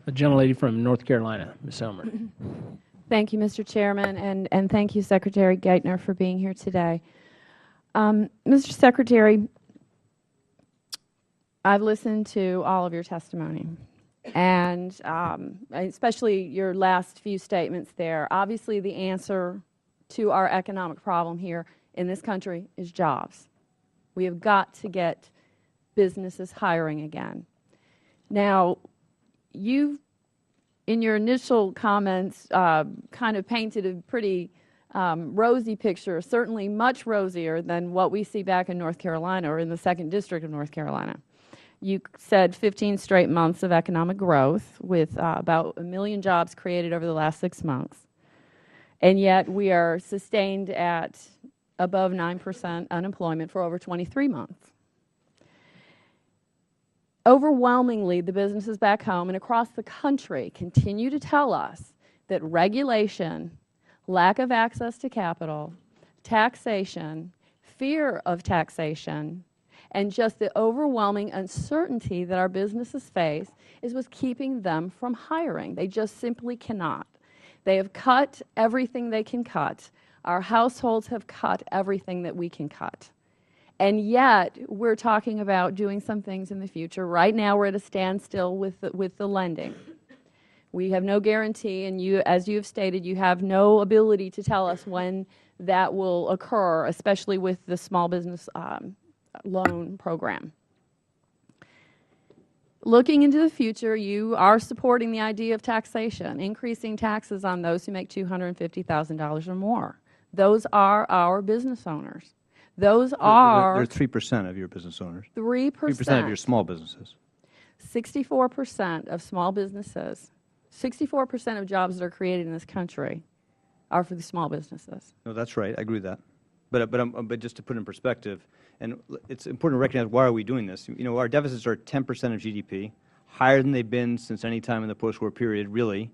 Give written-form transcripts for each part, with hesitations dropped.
The gentlelady from North Carolina, Ms. Ellmers. Thank you, Mr. Chairman, and thank you, Secretary Geithner, for being here today. Mr. Secretary, I've listened to all of your testimony, and especially your last few statements there. Obviously, the answer to our economic problem here in this country is jobs. We have got to get businesses hiring again. Now, you, in your initial comments, kind of painted a pretty rosy picture, certainly much rosier than what we see back in North Carolina or in the 2nd District of North Carolina. You said 15 straight months of economic growth with about 1 million jobs created over the last 6 months. And yet we are sustained at above 9% unemployment for over 23 months. Overwhelmingly, the businesses back home and across the country continue to tell us that regulation, lack of access to capital, taxation, fear of taxation, and just the overwhelming uncertainty that our businesses face is what's keeping them from hiring. They just simply cannot. They have cut everything they can cut. Our households have cut everything that we can cut. And yet, we're talking about doing some things in the future. Right now, we're at a standstill with the lending. We have no guarantee, and you, as you have stated, you have no ability to tell us when that will occur, especially with the small business loan program. Looking into the future, you are supporting the idea of taxation, increasing taxes on those who make $250,000 or more. Those are our business owners. Those are— They're 3% of your business owners. 3%. 3% of your small businesses. 64% of small businesses, 64% of jobs that are created in this country are for the small businesses. No, that's right. I agree with that. But just to put it in perspective, and it's important to recognize why are we doing this. You know, our deficits are 10% of GDP, higher than they've been since any time in the post-war period, really.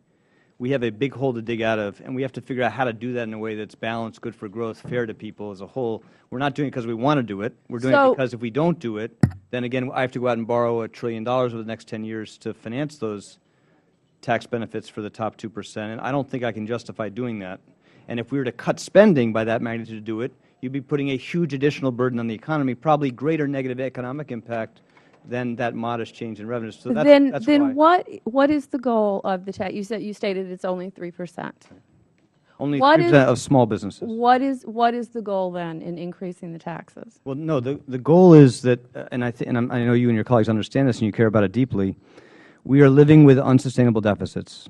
We have a big hole to dig out of, and we have to figure out how to do that in a way that's balanced, good for growth, fair to people as a whole. We're not doing it because we want to do it. We're doing it because if we don't do it, then again, I have to go out and borrow $1 trillion over the next 10 years to finance those tax benefits for the top 2%, and I don't think I can justify doing that. And if we were to cut spending by that magnitude to do it, you'd be putting a huge additional burden on the economy, probably greater negative economic impact than that modest change in revenues. So that's why. What is the goal of the tax? You stated it's only 3%. Only 3% of small businesses. What is the goal then in increasing the taxes? Well, no, the goal is that, and I know you and your colleagues understand this and you care about it deeply. We are living with unsustainable deficits.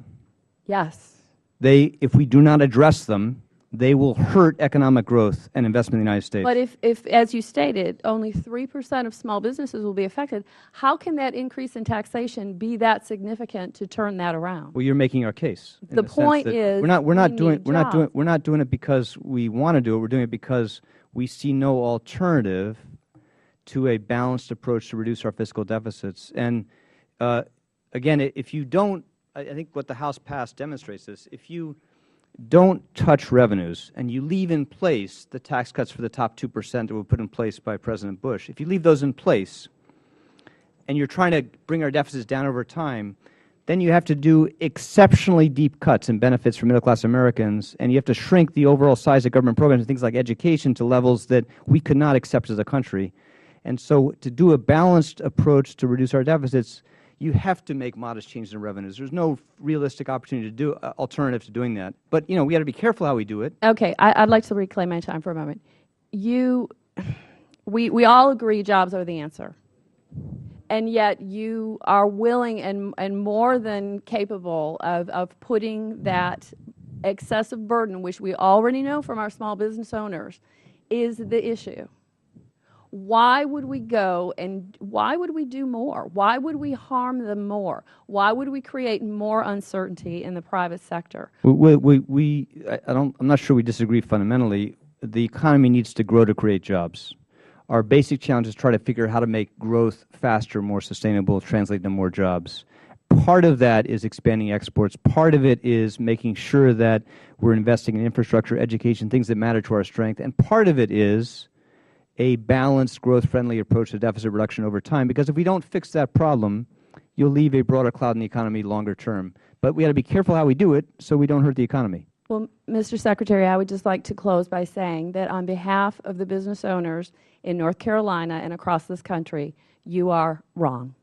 Yes. If we do not address them, they will hurt economic growth and investment in the United States. But if, as you stated, only 3% of small businesses will be affected, how can that increase in taxation be that significant to turn that around? Well, you're making our case. The point is, we're not doing it because we want to do it. We're doing it because we see no alternative to a balanced approach to reduce our fiscal deficits. And again, if you don't, I think what the House passed demonstrates this. If you don't touch revenues and you leave in place the tax cuts for the top 2% that were put in place by President Bush, if you leave those in place and you're trying to bring our deficits down over time, then you have to do exceptionally deep cuts in benefits for middle-class Americans, and you have to shrink the overall size of government programs and things like education to levels that we could not accept as a country. And so to do a balanced approach to reduce our deficits, you have to make modest changes in revenues. There's no realistic opportunity to do alternative to doing that. But you know, we got to be careful how we do it. Okay, I'd like to reclaim my time for a moment. We all agree jobs are the answer, and yet you are willing and more than capable of putting that excessive burden, which we already know from our small business owners, is the issue. Why would we go and why would we do more? Why would we harm them more? Why would we create more uncertainty in the private sector? I'm not sure we disagree fundamentally. The economy needs to grow to create jobs. Our basic challenge is try to figure out how to make growth faster, more sustainable, translate into more jobs. Part of that is expanding exports. Part of it is making sure that we're investing in infrastructure, education, things that matter to our strength. And part of it is a balanced, growth-friendly approach to deficit reduction over time. Because if we don't fix that problem, you'll leave a broader cloud in the economy longer term. But we got to be careful how we do it so we don't hurt the economy. Well, Mr. Secretary, I would just like to close by saying that on behalf of the business owners in North Carolina and across this country, you are wrong.